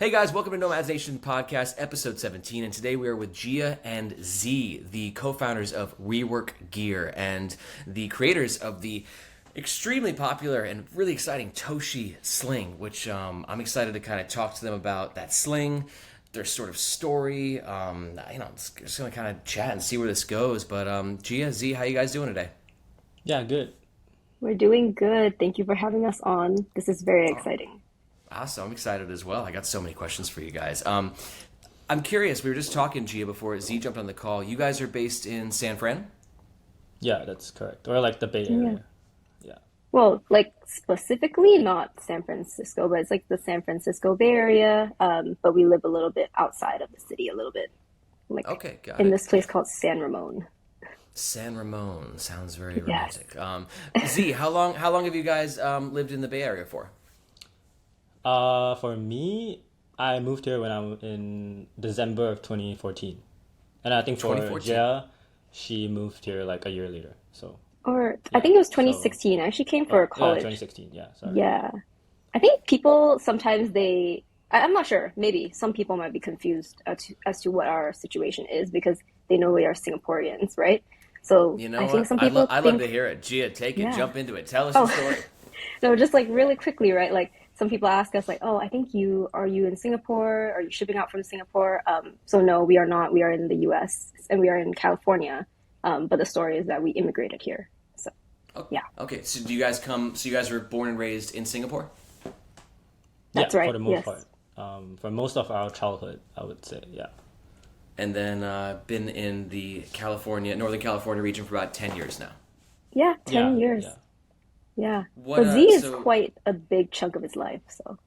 Hey guys, welcome to Nomads Nation Podcast, episode 17, and today we are with Gia and Z, the co-founders of Rework Gear and the creators of the extremely popular and really exciting Toshi Sling, which I'm excited to kind of talk to them about that sling, their sort of story. Just gonna kind of chat and see where this goes. But Gia, Z, how you guys doing today? Yeah, good. We're doing good. Thank you for having us on. This is very exciting. Awesome, I'm excited as well. I got so many questions for you guys. I'm curious. We were just talking, Gia, before Z jumped on the call. You guys are based in San Fran? Yeah, that's correct. Or like the Bay Yeah. Area. Yeah. Well, like specifically not San Francisco, but it's like the San Francisco Bay Area. But we live a little bit outside of the city, a little bit, like Okay, got in it. this place called San Ramon. San Ramon sounds very Yes. romantic. Z, how long have you guys lived in the Bay Area for? For me, I moved here when I was in December of 2014. And I think for 2014. Jia, she moved here like a year later. So, Or I yeah. think it was So, 2016. I actually came for oh, yeah, college. 2016. Yeah, sorry. Yeah. I think people sometimes I'm not sure, maybe some people might be confused as to what our situation is because they know we are Singaporeans, right? So You know I think what? some people I'd love to think, hear it. Gia, take it. yeah. Jump into it. Tell us your Oh, story. no, just like really quickly, right? Like some people ask us like, "Oh, I think are you in Singapore? Are you shipping out from Singapore?" So no, we are not. We are in the US and we are in California. But the story is that we immigrated here. So, Oh, yeah, okay, so do you guys come? So you guys were born and raised in Singapore, Yeah, that's for right. the most Yes. part. For most of our childhood, I would say. Yeah. and then been in the Northern California region for about 10 years now. Yeah, Yeah, 10 years. yeah. Yeah. What? For Z is So quite a big chunk of his life, so.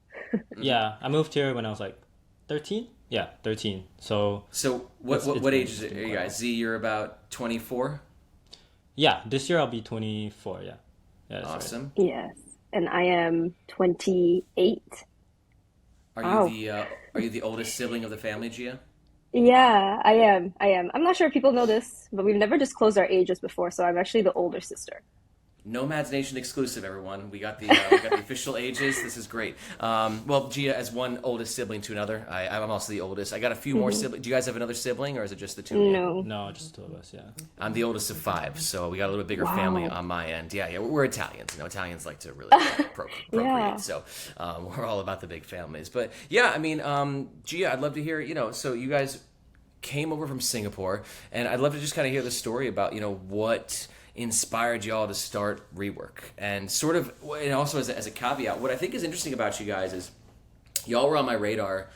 Yeah, I moved here when I was like 13. Yeah, 13. So so what it's what it's what been ages it's are been you quite a guys? while. Z, you're about 24. Yeah, this year I'll be 24. Yeah. Yeah, that's right. Awesome. Yes. And I am 28. Are you Wow. the uh, are you the oldest sibling of the family, Gia? Yeah, I am. I am. I'm not sure if people know this, but we've never disclosed our ages before, so I'm actually the older sister. Nomads Nation exclusive, everyone. We got the official ages. This is great. Well, Gia, as one oldest sibling to another, I'm also the oldest. I got a few more Hmm. siblings. Do you guys have another sibling, or is it just the two of you? No. No, just two of us. Yeah. I'm the oldest of five, so we got a little bit bigger family Wow. on my end. Yeah, we're Italians. Italians like to really procreate, Yeah. so we're all about the big families. But yeah, I mean, Gia, I'd love to hear. So you guys came over from Singapore, and I'd love to just kind of hear the story about what inspired y'all to start Rework, and sort of, and also as a caveat, what I think is interesting about you guys is y'all were on my radar.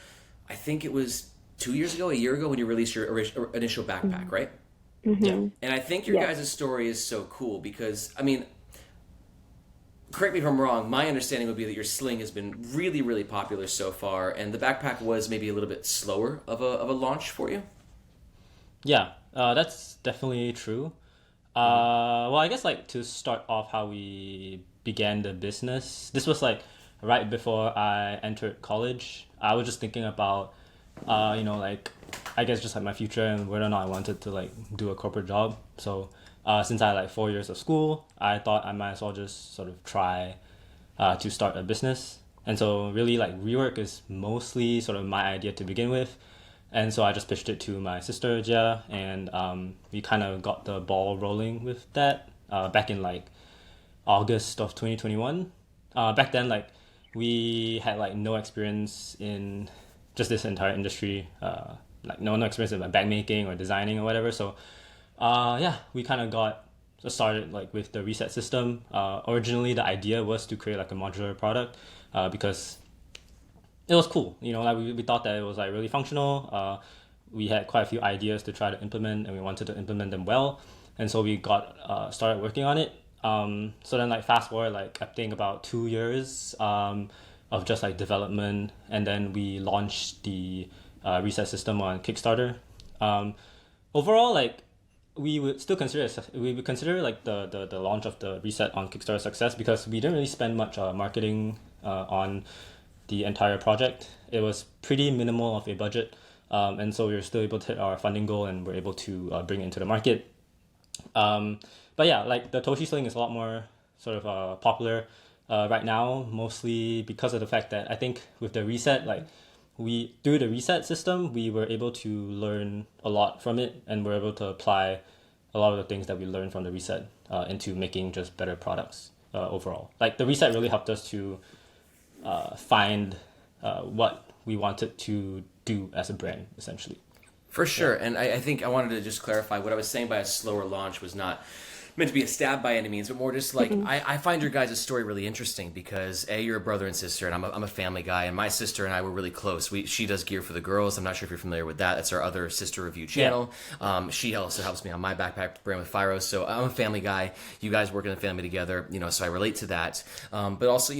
I think it was 2 years ago, a year ago, when you released your initial backpack, right? Yeah. Hmm. And I think your Yes. guys' story is so cool because, I mean, correct me if I'm wrong, my understanding would be that your sling has been really, really popular so far, and the backpack was maybe a little bit slower of a launch for you. Yeah, that's definitely true. Well, I guess like to start off how we began the business, this was like right before I entered college. I was just thinking about, like I guess just like my future and whether or not I wanted to like do a corporate job. So, since I had like 4 years of school, I thought I might as well just sort of try to start a business. And so really like Rework is mostly sort of my idea to begin with. And so I just pitched it to my sister Jia, and we kind of got the ball rolling with that back in like August of 2021. Back then, like we had like no experience in just this entire industry, like no experience in like bag making or designing or whatever. So yeah, we kind of got started like with the reset system. Originally, the idea was to create like a modular product because it was cool. Like we thought that it was like really functional. We had quite a few ideas to try to implement, and we wanted to implement them well. And so we got started working on it. So then like fast forward like I think about 2 years of just like development, and then we launched the reset system on Kickstarter. Um, Overall, like we would consider like the launch of the reset on Kickstarter a success because we didn't really spend much marketing on the entire project. It was pretty minimal of a budget, and so we were still able to hit our funding goal and we're able to bring it into the market. Um, but yeah, like the Toshi Sling is a lot more sort of popular right now, mostly because of the fact that I think with the reset, like we through the reset system, we were able to learn a lot from it, and we're able to apply a lot of the things that we learned from the reset into making just better products overall. Like the reset really helped us to find what we wanted to do as a brand, essentially. For sure. And I think I wanted to just clarify what I was saying by a slower launch was not meant to be a stab by any means, but more just like I find your guys' story really interesting because you're a brother and sister, and I'm a family guy, and my sister and I were really close. She does gear for the girls. I'm not sure if you're familiar with that. That's our other sister review channel. Yeah. She also helps me on my backpack brand with Fyros. So I'm a family guy. You guys work in the family together, so I relate to that. But also,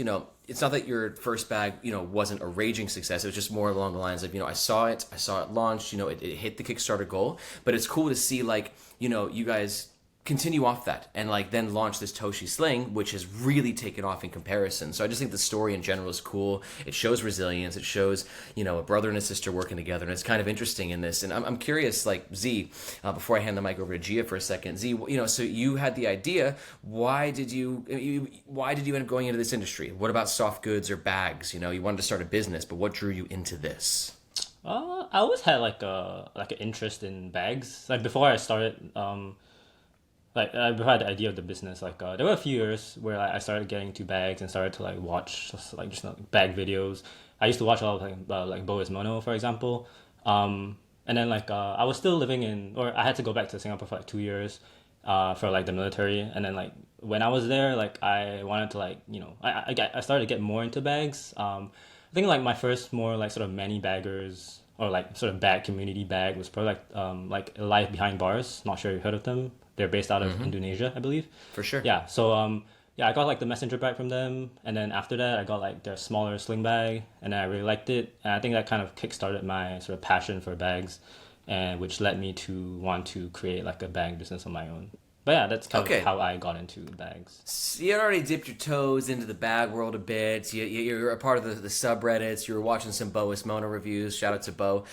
it's not that your first bag, wasn't a raging success. It was just more along the lines of, I saw it launch, it hit the Kickstarter goal. But it's cool to see, like, you guys continue off that and like then launch this Toshi Sling, which has really taken off in comparison. So I just think the story in general is cool. It shows resilience. It shows, a brother and a sister working together. And it's kind of interesting in this. And I'm curious, like Z, before I hand the mic over to Gia for a second, Z, so you had the idea. Why did you end up going into this industry? What about soft goods or bags? You wanted to start a business, but what drew you into this? I always had like an interest in bags. Like before I started, before I had the idea of the business, there were a few years where I started getting into bags and started to like watch bag videos. I used to watch a lot of like Bo is Mono, for example. And then I was still I had to go back to Singapore for like 2 years for like the military. And then like when I was there, like I wanted to I started to get more into bags. I think like my first more like sort of many baggers or like sort of bag community bag was probably like Life Behind Bars. Not sure you've heard of them. They're based out of Indonesia, I believe. For sure. Yeah. So I got like the messenger bag from them, and then after that I got like their smaller sling bag, and I really liked it. And I think that kind of kickstarted my sort of passion for bags, and which led me to want to create like a bag business on my own. But yeah, that's kind of how I got into bags. So you had already dipped your toes into the bag world a bit. You're a part of the subreddits. You were watching some Bo is Mono reviews. Shout out to Bo.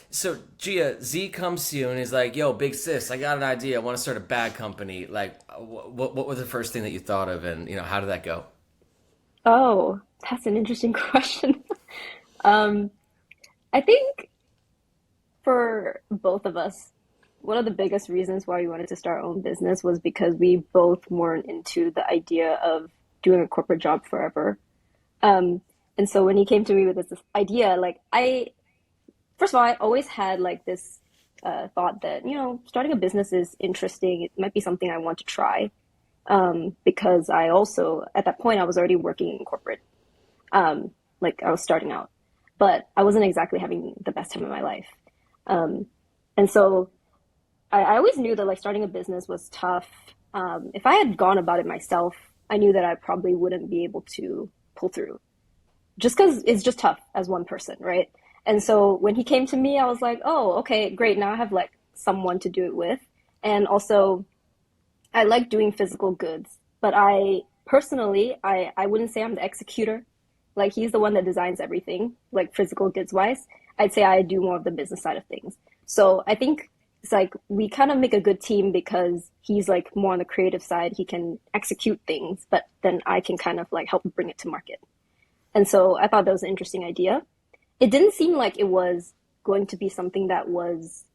So Gia, Z comes to you and he's like, yo, big sis, I got an idea. I want to start a bag company. Like, what was the first thing that you thought of, and how did that go? Oh, that's an interesting question. I think for both of us, one of the biggest reasons why we wanted to start our own business was because we both weren't into the idea of doing a corporate job forever. And so when he came to me with this idea, like first of all, I always had like this thought that, starting a business is interesting. It might be something I want to try. Because I also, at that point, I was already working in corporate. Like I was starting out, but I wasn't exactly having the best time of my life. And so I always knew that like starting a business was tough. If I had gone about it myself, I knew that I probably wouldn't be able to pull through just because it's just tough as one person, right? And so when he came to me, I was like, oh, okay, great. Now I have like someone to do it with. And also I like doing physical goods, but I personally wouldn't say I'm the executor. Like he's the one that designs everything, like physical goods wise. I'd say I do more of the business side of things. So I think it's like we kind of make a good team because he's like more on the creative side. He can execute things, but then I can kind of like help bring it to market. And so I thought that was an interesting idea. It didn't seem like it was going to be something that was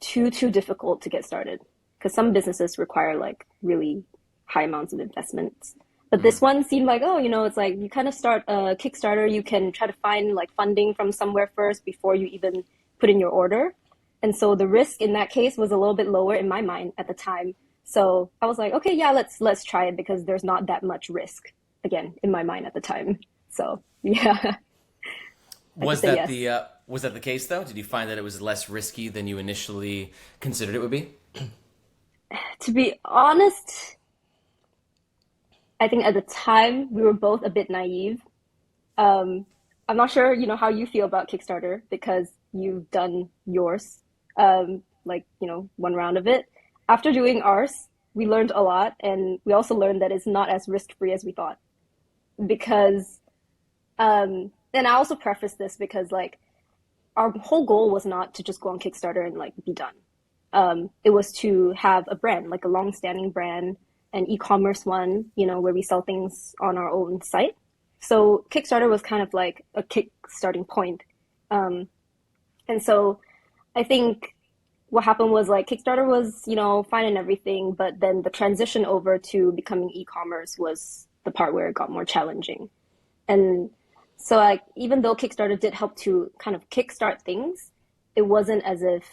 too difficult to get started, because some businesses require like really high amounts of investments. But this one seemed like, it's like you kind of start a Kickstarter. You can try to find like funding from somewhere first before you even put in your order. And so the risk in that case was a little bit lower in my mind at the time. So I was like, okay, yeah, let's try it because there's not that much risk, again, in my mind at the time. So yeah. Was that the case though? Did you find that it was less risky than you initially considered it would be? To be honest, I think at the time we were both a bit naive. I'm not sure, how you feel about Kickstarter because you've done yours, one round of it. After doing ours, we learned a lot, and we also learned that it's not as risk-free as we thought. Because, and I also preface this because like our whole goal was not to just go on Kickstarter and like be done. It was to have a brand, like a long-standing brand, an e-commerce one, where we sell things on our own site. So Kickstarter was kind of like a kick starting point. Um, and so I think what happened was like Kickstarter was, fine and everything, but then the transition over to becoming e-commerce was the part where it got more challenging. And so like even though Kickstarter did help to kind of kickstart things, it wasn't as if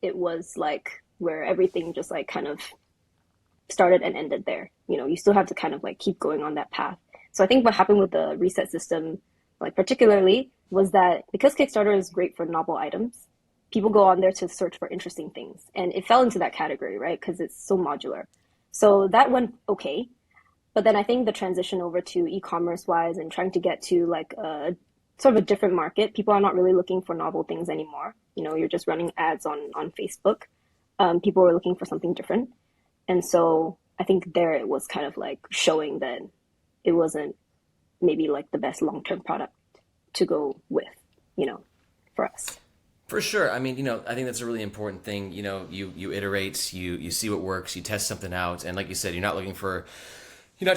it was like where everything just like kind of started and ended there. You still have to kind of like keep going on that path. So I think what happened with the reset system, like particularly, was that because Kickstarter is great for novel items, people go on there to search for interesting things. And it fell into that category, right? Because it's so modular. So that went okay. But then I think the transition over to e-commerce wise and trying to get to like a sort of a different market, people are not really looking for novel things anymore. You're just running ads on Facebook. People were looking for something different. And so I think there it was kind of like showing that it wasn't maybe like the best long-term product to go with, for us. For sure. I mean, I think that's a really important thing. You iterate, you see what works, you test something out. And like you said, you're not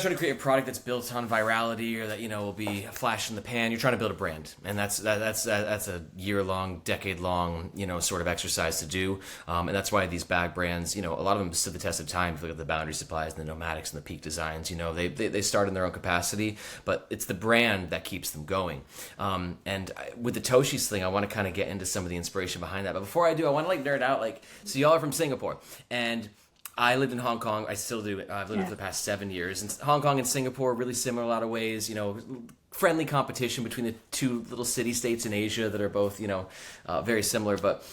trying to create a product that's built on virality or that will be a flash in the pan. You're trying to build a brand, and that's a year-long, decade-long sort of exercise to do. And that's why these bag brands, a lot of them stood the test of time. If you look at the Boundary Supplies and the Nomadics and the Peak Designs, they start in their own capacity, but it's the brand that keeps them going. And with the Toshi Sling, I want to kind of get into some of the inspiration behind that. But before I do, I want to nerd out. So y'all are from Singapore, and I lived in Hong Kong. I still do. I've lived for the past 7 years. And Hong Kong and Singapore are really similar in a lot of ways. Friendly competition between the two little city-states in Asia that are both, very similar. But,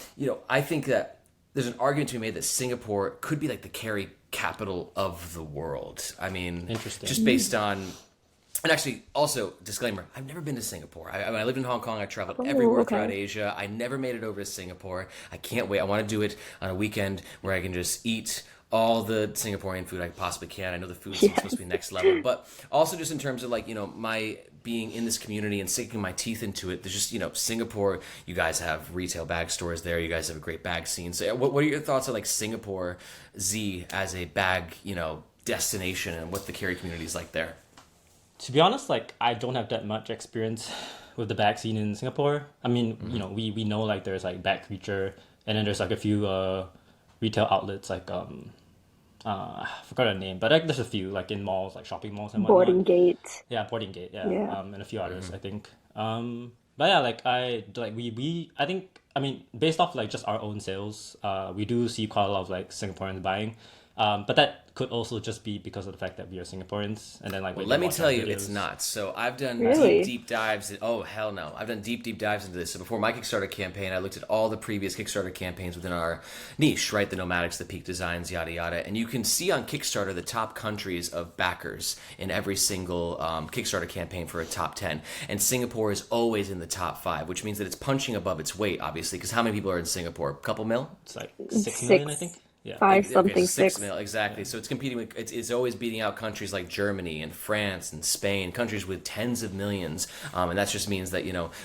I think that there's an argument to be made that Singapore could be like the carry capital of the world. I mean, interesting. Just based on... And actually, also, disclaimer, I've never been to Singapore. I lived in Hong Kong. I traveled everywhere throughout Asia. I never made it over to Singapore. I can't wait. I want to do it on a weekend where I can just eat all the Singaporean food I possibly can. I know the food is supposed to be next level, but also just in terms of my being in this community and sinking my teeth into it. There's just, Singapore, you guys have retail bag stores there. You guys have a great bag scene. So what are your thoughts on Singapore Z as a bag, destination and what the carry community is like there? To be honest, I don't have that much experience with the bag scene in Singapore. I mean, we know there's Bag Creature, and then there's a few retail outlets I forgot the name, but there's a few in malls, shopping malls and whatnot. Boarding Gate. Yeah, Boarding Gate. Yeah, Yeah. And a few others, I think. But yeah, I think, I mean, based off just our own sales, we do see quite a lot of Singaporeans buying. But that could also just be because of the fact that we are Singaporeans, and then let me tell you, it's not. So I've done deep dives. Oh hell no! I've done deep dives into this. So before my Kickstarter campaign, I looked at all the previous Kickstarter campaigns within our niche, right? The Nomadics, the Peak Designs, yada yada, and you can see on Kickstarter the top countries of backers in every single Kickstarter campaign for a top 10, and Singapore is always in the top 5, which means that it's punching above its weight, obviously. Because how many people are in Singapore? A couple mil? It's 6 million, I think. Yeah. 5 something, 6 mil, exactly. So it's competing with, it's always beating out countries like Germany and France and Spain, countries with tens of millions. And that just means that,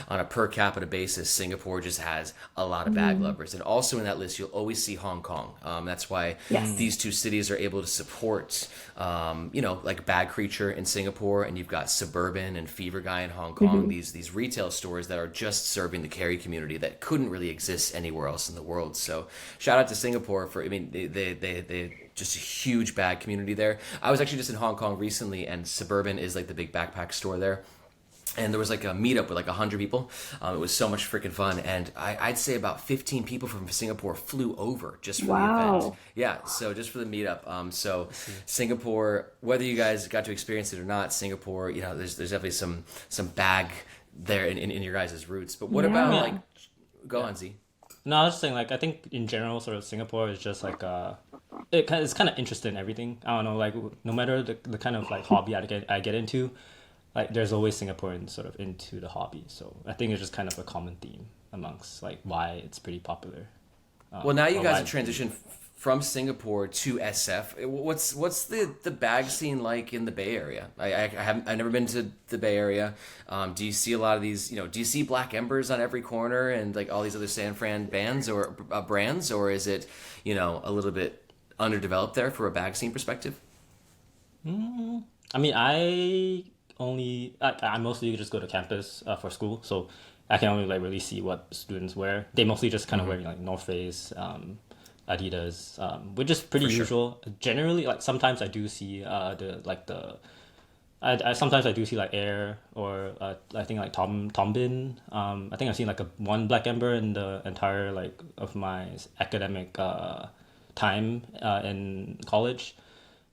on a per capita basis, Singapore just has a lot of bag lovers. And also in that list, you'll always see Hong Kong. That's why these two cities are able to support, Bag Creature in Singapore, and you've got Suburban and Fever Guy in Hong Kong, these retail stores that are just serving the carry community that couldn't really exist anywhere else in the world. So shout out to Singapore for, they just a huge bag community there. I was actually just in Hong Kong recently, and Suburban is the big backpack store there. And there was a meetup with 100 people. It was so much freaking fun. And I'd say about 15 people from Singapore flew over just for the event. Yeah, so just for the meetup. So Singapore, whether you guys got to experience it or not, Singapore, there's definitely some bag there in your guys' roots. But what about go on, Z? No, I was just saying, I think in general, sort of Singapore is just it's kind of interested in everything. I don't know, no matter the kind of hobby I get into, there's always Singaporeans sort of into the hobby. So I think it's just kind of a common theme amongst why it's pretty popular. Well, now you guys have transitioned from Singapore to SF. What's the bag scene like in the Bay Area? I've never been to the Bay Area. Do you see a lot of these? Do you see Black Embers on every corner and all these other San Fran bands or brands, or is it a little bit underdeveloped there for a bag scene perspective? I mean, I I mostly just go to campus for school, so I can only like really see what students wear. They mostly just kind of wear like North Face, Adidas, which is pretty For sure. usual. Generally, like sometimes I do see I sometimes I do see like Air or I think like Tom Bin. I think I've seen like one Black Ember in the entire like of my academic time in college.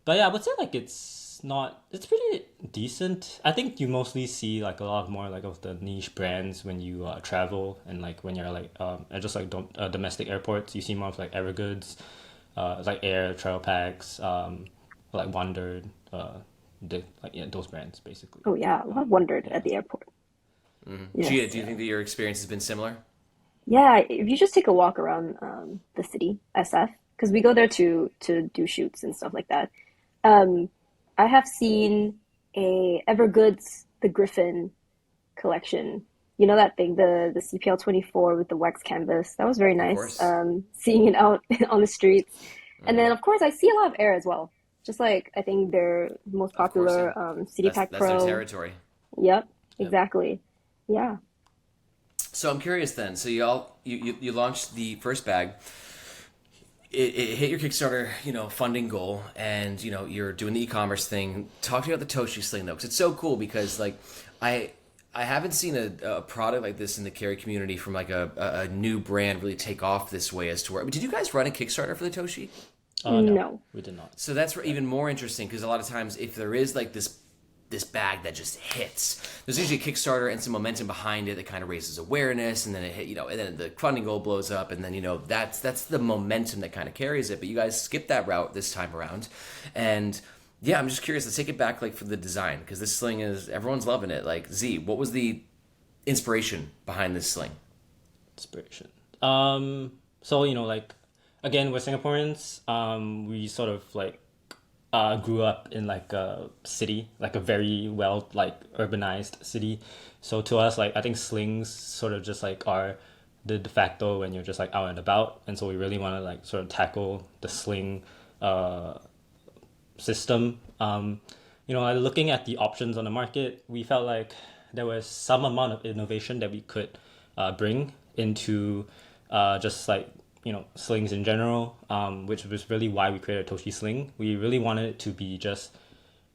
But yeah, I would say like it's pretty decent. I think you mostly see like a lot more like of the niche brands when you travel and like when you're like at just like domestic airports. You see more of like Evergoods, like Air Travel Packs, like Wondered, like yeah, those brands basically. Oh yeah, a lot wondered Yeah. at the airport. Gia, Yes, do you think that your experience has been similar? yeah. If you just take a walk around the city, SF, because we go there to do shoots and stuff like that. Um, I have seen a Evergoods the Griffin collection. You know that thing, the CPL 24 with the wax canvas. That was very Of nice. course. Seeing it out on the streets, and then of course I see a lot of Air as well. Just like I think their most Of course, yeah. popular City Pack That's their Pro. territory. Yep, Yep. exactly. Yeah. So I'm curious then. So you launched the first bag. It hit your Kickstarter, funding goal, and you're doing the e-commerce thing. Talk to me about the Toshi Sling though, because it's so cool. Because like I I haven't seen a product like this in the carry community from like a new brand really take off this way as to where. I mean, did you guys run a Kickstarter for the Toshi? No, No. we did not. So that's even more interesting because a lot of times if there is like this bag that just hits, there's usually a Kickstarter and some momentum behind it that kind of raises awareness, and then it hit, and then the funding goal blows up, and then that's the momentum that kind of carries it. But you guys skipped that route this time around, and yeah, I'm just curious. Let's take it back like for the design because this sling is everyone's loving it. Like Z, what was the inspiration behind this sling? Inspiration. So like again, we're Singaporeans. We sort of like grew up in like a city, like a very well like urbanized city. So to us, like I think slings sort of just like are the de facto when you're just like out and about. And so we really want to like sort of tackle the sling system. Like looking at the options on the market, we felt like there was some amount of innovation that we could bring into just like slings in general, which was really why we created Toshi Sling. We really wanted it to be just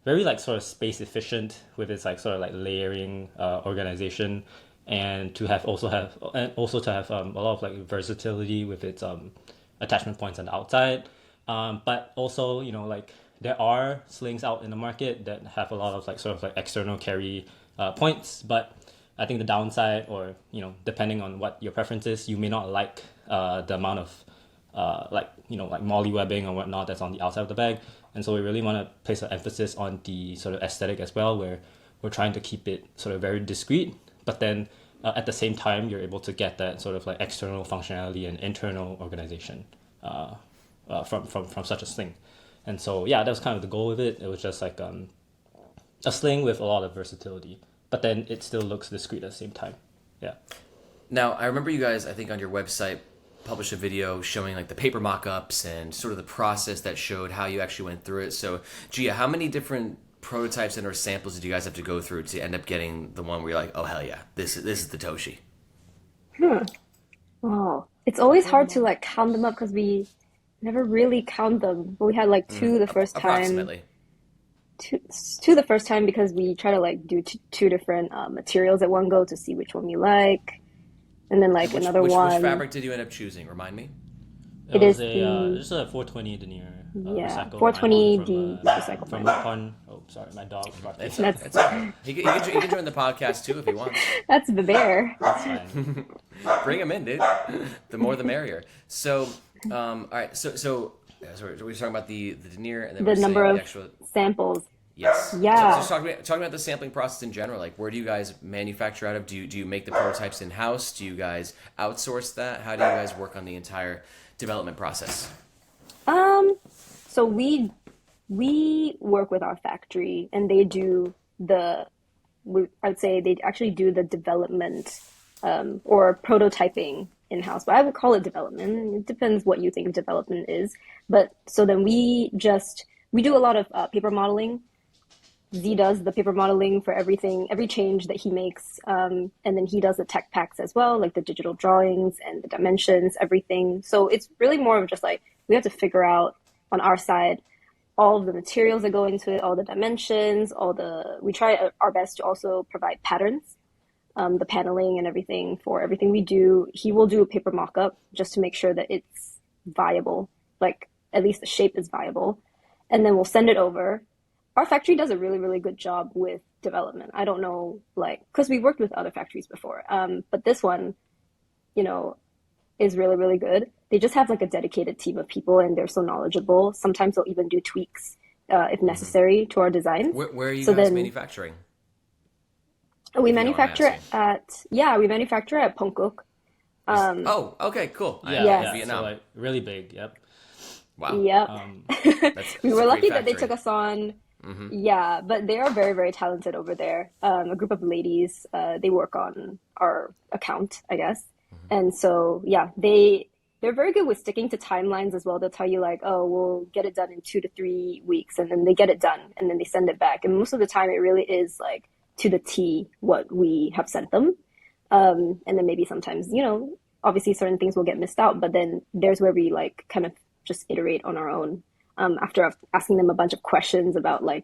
very like sort of space efficient with its like sort of like layering organization, and to have a lot of like versatility with its attachment points on the outside. But also like there are slings out in the market that have a lot of like sort of like external carry points, but I think the downside, or depending on what your preference is, you may not like the amount of like molly webbing or whatnot that's on the outside of the bag. And so we really want to place an emphasis on the sort of aesthetic as well, where we're trying to keep it sort of very discreet, but then at the same time you're able to get that sort of like external functionality and internal organization from such a sling. And so yeah, that was kind of the goal with it. It was just like a sling with a lot of versatility, but then it still looks discreet at the same time. Yeah. Now, I remember you guys, I think on your website, published a video showing like the paper mock-ups and sort of the process that showed how you actually went through it. So, Gia, how many different prototypes and or samples did you guys have to go through to end up getting the one where you're like, oh, hell yeah, this is the Toshi? Oh, it's always hard to like count them up because we never really count them. But we had like two the first time. Approximately. Two the first time because we try to like do two different materials at one go to see which one we like, and then like Which, another which one. fabric did you end up choosing? Remind me. It It was is just a 420 denier yeah, recycle 420 nylon D recycled from nylon. Upon. Oh, sorry, my dog was barking. It's, That's it's all right. He can join the podcast too if he wants. that's the bear. That's fine. Bring him in, dude. The more the merrier. So, all right. So we're talking about the denier, and then The we're number saying of the actual. samples. Yes. Yeah. So just talking about the sampling process in general. Like, where do you guys manufacture out of? Do you make the prototypes in house? Do you guys outsource that? How do you guys work on the entire development process? So we work with our factory, and they do I'd say they actually do the development or prototyping in-house, but I would call it development. It depends what you think development is. But so then we do a lot of paper modeling. Z does the paper modeling for everything, every change that he makes. And then he does the tech packs as well, like the digital drawings and the dimensions, everything. So it's really more of just like, we have to figure out on our side all of the materials that go into it, all the dimensions, we try our best to also provide patterns, the paneling and everything for everything we do. He will do a paper mock-up just to make sure that it's viable, like at least the shape is viable. And then we'll send it over. Our factory does a really, really good job with development. I don't know, like, because we worked with other factories before, but this one, is really, really good. They just have like a dedicated team of people and they're so knowledgeable. Sometimes they'll even do tweaks if necessary to our designs. Where are you guys manufacturing? We manufacture we manufacture at Pongkuk. Okay, cool. Yeah. Vietnam. So like really big. Yep. Wow. Yep. We were lucky that they factory. took us on. Yeah, but they are very, very talented over there. A group of ladies, they work on our account, I guess. And so, yeah, they're very good with sticking to timelines as well. They'll tell you like, oh, we'll get it done in 2 to 3 weeks, and then they get it done and then they send it back. And most of the time it really is like to the T what we have sent them. And then maybe sometimes, obviously certain things will get missed out, but then there's where we like kind of just iterate on our own. After asking them a bunch of questions about like,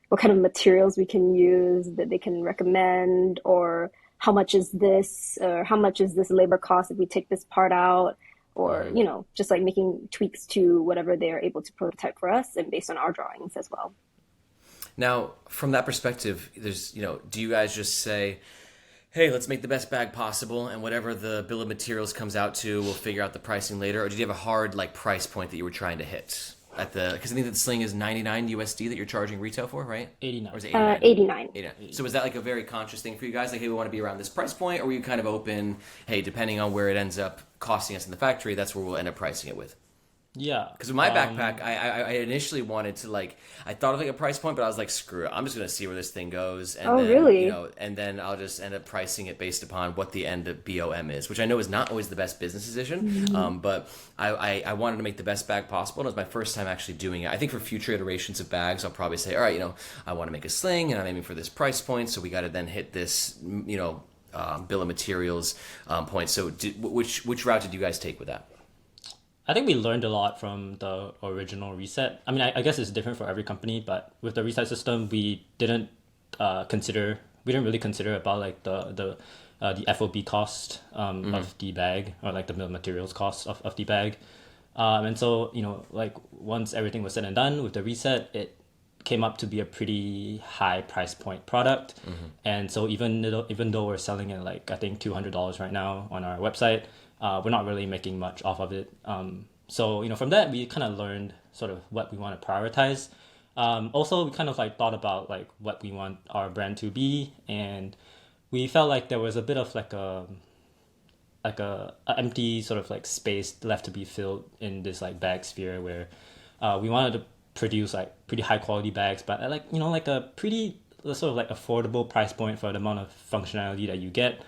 what kind of materials we can use that they can recommend, or how much is this, or how much is this labor cost if we take this part out, or, just like making tweaks to whatever they're able to prototype for us and based on our drawings as well. Now, from that perspective, there's, do you guys just say, hey, let's make the best bag possible, and whatever the bill of materials comes out to, we'll figure out the pricing later? Or did you have a hard like price point that you were trying to hit? Because I think that the Sling is 99 USD that you're charging retail for, right? 89. Or is it 89? 89. 89. So was that like a very conscious thing for you guys? Like, hey, we want to be around this price point? Or were you kind of open, hey, depending on where it ends up costing us in the factory, that's where we'll end up pricing it with? Yeah. Because with my backpack, I initially wanted to I thought of like a price point, but I was like, screw it, I'm just going to see where this thing goes. And then, really? And then I'll just end up pricing it based upon what the end of BOM is, which I know is not always the best business decision. But I wanted to make the best bag possible. And it was my first time actually doing it. I think for future iterations of bags, I'll probably say, all right, I want to make a Sling and I'm aiming for this price point. So we got to then hit this, bill of materials point. So which route did you guys take with that? I think we learned a lot from the original reset. I mean, I guess it's different for every company, but with the reset system, we didn't really consider about like the FOB cost of the bag, or like the bill of materials cost of the bag. And so, like once everything was said and done with the reset, it came up to be a pretty high price point product. And so even though we're selling it like, I think $200 right now on our website, we're not really making much off of it. So, from that, we kind of learned sort of what we want to prioritize. Also, we kind of like thought about like what we want our brand to be. And we felt like there was a bit of like a empty sort of like space left to be filled in this like bag sphere, where we wanted to produce like pretty high quality bags, but at like, like a pretty sort of like affordable price point for the amount of functionality that you get.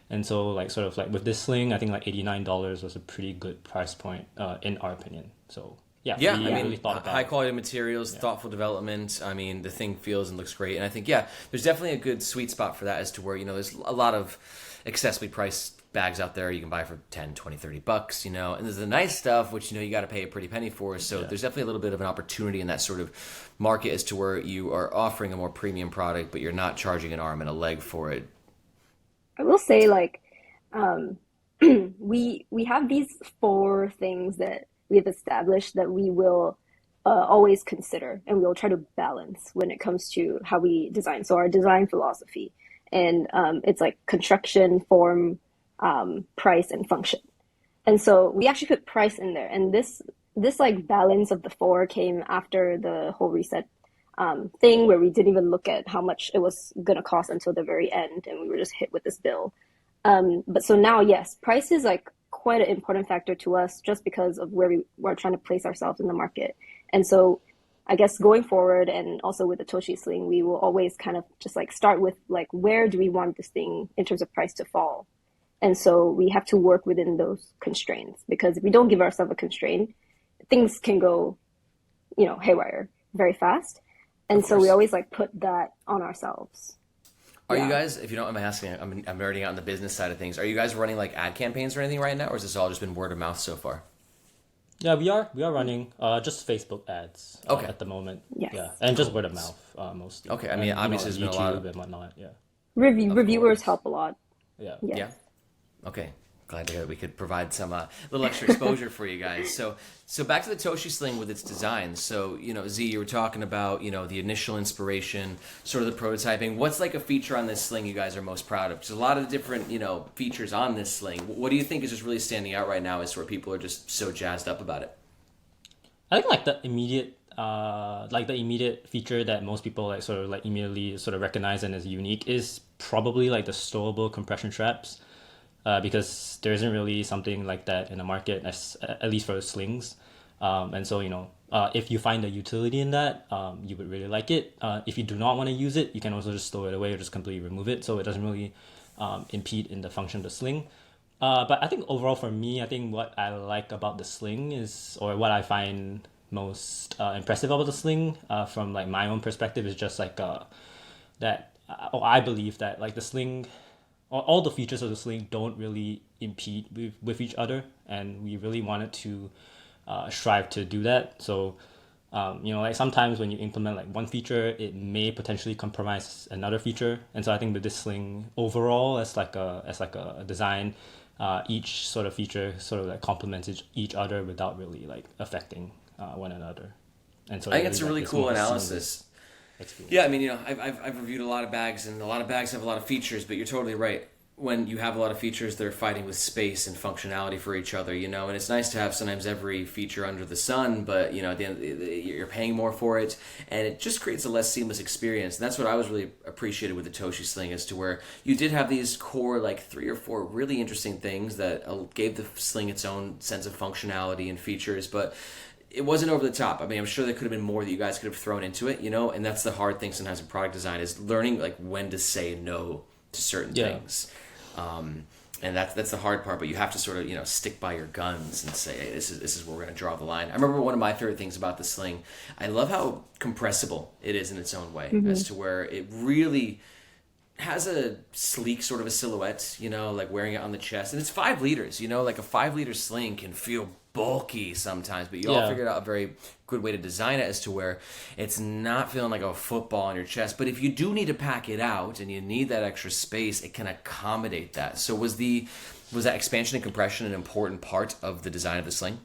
And so like sort of like with this Sling, I think like $89 was a pretty good price point in our opinion. So we really thought about high quality materials, thoughtful development. I mean, the thing feels and looks great. And I think, there's definitely a good sweet spot for that, as to where, there's a lot of accessibly priced bags out there you can buy for 10, 20, $30, and there's the nice stuff, which, you got to pay a pretty penny for. So there's definitely a little bit of an opportunity in that sort of market, as to where you are offering a more premium product, but you're not charging an arm and a leg for it. I will say, like, we have these 4 things that we have established that we will always consider, and we'll try to balance when it comes to how we design. So our design philosophy, and it's like construction, form, price, and function. And so we actually put price in there, and this like balance of the 4 came after the whole reset thing, where we didn't even look at how much it was going to cost until the very end, and we were just hit with this bill. But so now, yes, price is like quite an important factor to us, just because of where we were trying to place ourselves in the market. And so I guess going forward, and also with the Toshi Sling, we will always kind of just like start with like, where do we want this thing in terms of price to fall? And so we have to work within those constraints, because if we don't give ourselves a constraint, things can go, haywire very fast. And Of so we course. always like put that on ourselves. Are you Yeah. guys, if you don't mind me asking, I'm nerding out on the business side of things. Are you guys running like ad campaigns or anything right now, or has this all just been word of mouth so far? Yeah, we are running just Facebook ads Okay. at the moment. Yes. Yeah, and just Cool. word of mouth mostly. Okay. I mean, And obviously, like there's been a lot of. YouTube and whatnot. Yeah, Of Reviewers course. help a lot. yeah. Yes. Yeah. Okay. Glad to hear that we could provide some little extra exposure for you guys. So back to the Toshi Sling with its design. So, Z, you were talking about, the initial inspiration, sort of the prototyping. What's like a feature on this sling you guys are most proud of? Because a lot of the different, features on this sling. What do you think is just really standing out right now as where people are just so jazzed up about it? I think like the immediate feature that most people like sort of like immediately sort of recognize and is unique is probably like the stowable compression straps. Because there isn't really something like that in the market, at least for the slings. And so, if you find a utility in that, you would really like it. If you do not want to use it, you can also just stow it away or just completely remove it. So it doesn't really impede in the function of the sling. But I think overall for me, I think what I like about the sling is, or what I find most impressive about the sling from like my own perspective is just like that, or I believe that like the sling, all the features of the sling don't really impede with each other, and we really wanted to strive to do that. So like sometimes when you implement like one feature, it may potentially compromise another feature, and so I think with this sling overall as like a design, each sort of feature sort of like complements each other without really like affecting one another, and so I think it's a really like, cool more analysis. seamless experience. Yeah, I mean, I've reviewed a lot of bags, and a lot of bags have a lot of features, but you're totally right. When you have a lot of features, they're fighting with space and functionality for each other, and it's nice to have sometimes every feature under the sun, but, at the end of you're paying more for it, and it just creates a less seamless experience. And that's what I was really appreciated with the Toshi Sling, as to where you did have these core, like 3 or 4 really interesting things that gave the sling its own sense of functionality and features, but it wasn't over the top. I mean, I'm sure there could have been more that you guys could have thrown into it, and that's the hard thing sometimes in product design, is learning like when to say no to certain things. And that's the hard part, but you have to sort of stick by your guns and say, hey, this is where we're going to draw the line. I remember one of my favorite things about the sling. I love how compressible it is in its own way, as to where it really has a sleek sort of a silhouette, like wearing it on the chest, and it's 5 liters. Like a 5-liter sling can feel bulky sometimes, but you all figured out a very good way to design it as to where it's not feeling like a football on your chest. But if you do need to pack it out and you need that extra space, it can accommodate that. So was that expansion and compression an important part of the design of the sling?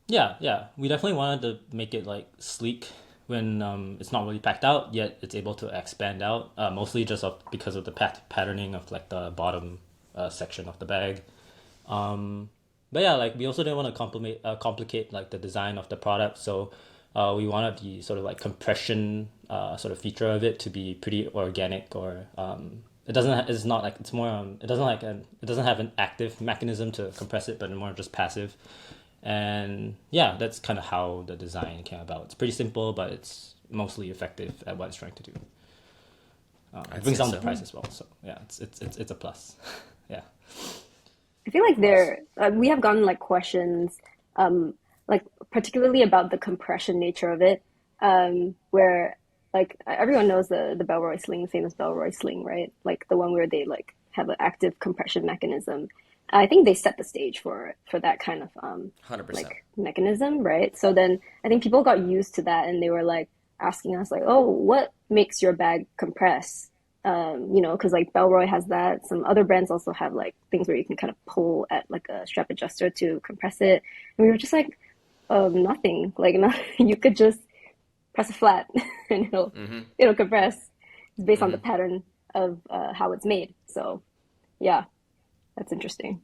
Yeah. We definitely wanted to make it like sleek when it's not really packed out, yet it's able to expand out, mostly just because of the patterning of like the bottom section of the bag. But yeah, like we also didn't want to complicate like the design of the product, so we wanted the sort of like compression sort of feature of it to be pretty organic, or it doesn't it's not like it's more it doesn't have an active mechanism to compress it, but more just passive. And yeah, that's kind of how the design came about. It's pretty simple, but it's mostly effective at what it's trying to do. It brings down the price as well, so yeah, it's a plus. Yeah. I feel like we have gotten like questions, like particularly about the compression nature of it, where like everyone knows the Belroy sling, the famous Belroy sling, right? Like the one where they like have an active compression mechanism. I think they set the stage for that kind of 100%. like mechanism, right? So then I think people got used to that, and they were like asking us like, oh, what makes your bag compress? Because like Belroy has that. Some other brands also have like things where you can kind of pull at like a strap adjuster to compress it. And we were just like, nothing. Like you could just press it flat and it'll compress. It's based on the pattern of how it's made. So yeah, that's interesting.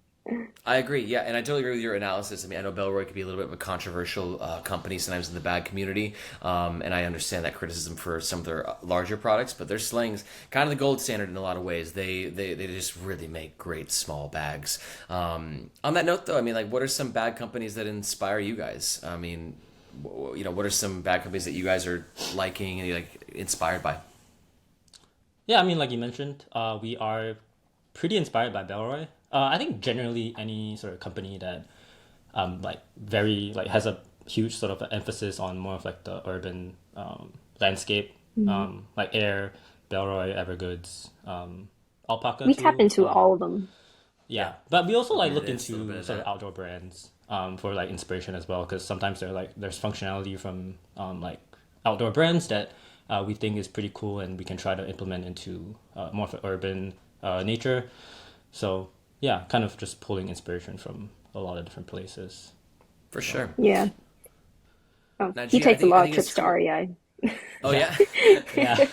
I agree, yeah, and I totally agree with your analysis. I mean, I know Belroy could be a little bit of a controversial company sometimes in the bag community, and I understand that criticism for some of their larger products, but their slings, kind of the gold standard in a lot of ways. They just really make great small bags. On that note, though, I mean, like, what are some bag companies that inspire you guys? I mean, what are some bag companies that you guys are liking and like inspired by? Yeah, I mean, like you mentioned, we are pretty inspired by Belroy. I think generally any sort of company that like very like has a huge sort of emphasis on more of like the urban landscape, like Air, Belroy, Evergoods, Alpaca We tap too. into all of them. Yeah, but we also like It look is a little bit into of sort of that. outdoor brands for like inspiration as well, because sometimes there's functionality from like outdoor brands that we think is pretty cool, and we can try to implement into more of an urban nature. So yeah, kind of just pulling inspiration from a lot of different places. For So sure. Yeah. Oh, Now, he Gia, takes a I lot of think it's trips to cool. REI. Oh yeah, yeah. yeah,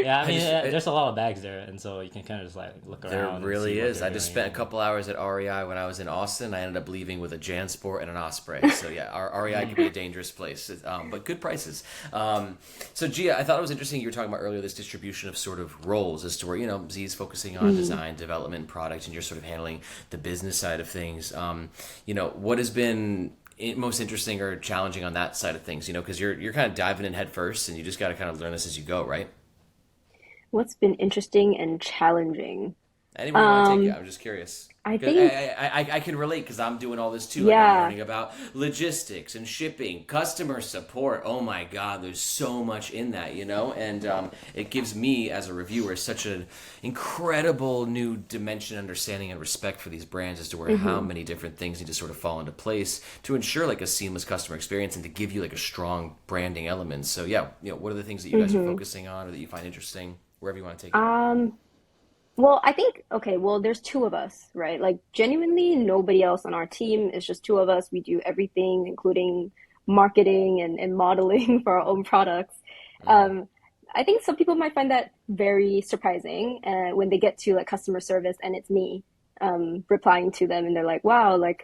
yeah. I I mean, just there's a lot of bags there, and so you can kind of just like look There around and see really what is. they're I just doing. spent a And couple hours at REI when I was in Austin. I ended up leaving with a JanSport and an Osprey. So yeah, our REI can be a dangerous place, but good prices. So Gia, I thought it was interesting you were talking about earlier this distribution of sort of roles as to where Z's focusing on Mhm. design, development, product, and you're sort of handling the business side of things. What has been most interesting or challenging on that side of things? Because you're kind of diving in head first, and you just got to kind of learn this as you go, right? What's been interesting and challenging? Any way you want to take it, Um, I'm just curious. I Because think, I can relate because I'm doing all this too. Like I'm yeah. learning about logistics and shipping, customer support. Oh my God, there's so much in that. And it gives me as a reviewer such an incredible new dimension, understanding, and respect for these brands as to where how Hmm. many different things need to sort of fall into place to ensure like a seamless customer experience and to give you like a strong branding element. So yeah, what are the things that you guys are Hmm. focusing on or that you find interesting, wherever you want to take it? Um, well, I think, okay, well, there's two of us, right? Like, genuinely, nobody else on our team. It's just two of us. We do everything, including marketing and modeling for our own products. Mm-hmm. Um, I think some people might find that very surprising when they get to like customer service and it's me replying to them, and they're like, wow, like,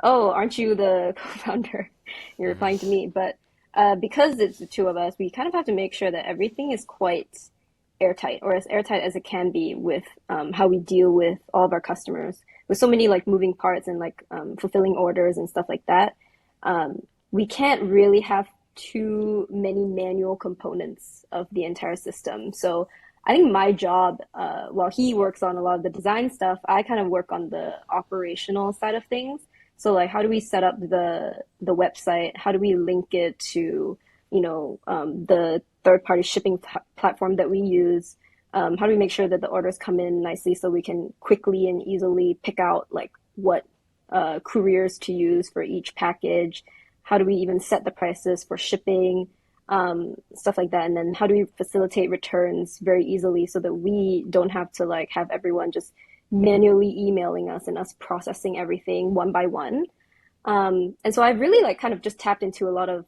oh, aren't you the co-founder? You're replying to Mm-hmm. me. But because it's the two of us, we kind of have to make sure that everything is quite airtight, or as airtight as it can be, with how we deal with all of our customers. With so many like moving parts and like fulfilling orders and stuff like that, we can't really have too many manual components of the entire system. So I think my job, while he works on a lot of the design stuff, I kind of work on the operational side of things. So like, how do we set up the website? How do we link it to, the third party shipping platform that we use? How do we make sure that the orders come in nicely so we can quickly and easily pick out like what couriers to use for each package? How do we even set the prices for shipping? Stuff like that. And then how do we facilitate returns very easily so that we don't have to like have everyone just manually emailing us and us processing everything one by one. And so I've really like kind of just tapped into a lot of,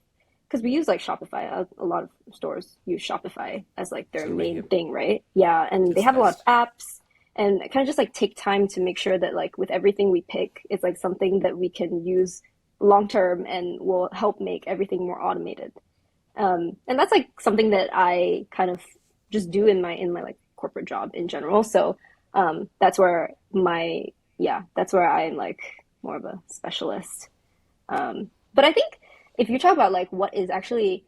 because we use like Shopify. A lot of stores use Shopify as like their So do we. main Yep. thing, right? Yeah, and they It's the have a lot of best. apps, and I kind of just like take time to make sure that like with everything we pick, it's like something that we can use long term and will help make everything more automated. And that's like something that I kind of just do in my like corporate job in general. So that's where my yeah, that's where I'm like more of a specialist. But I think if you talk about like what is actually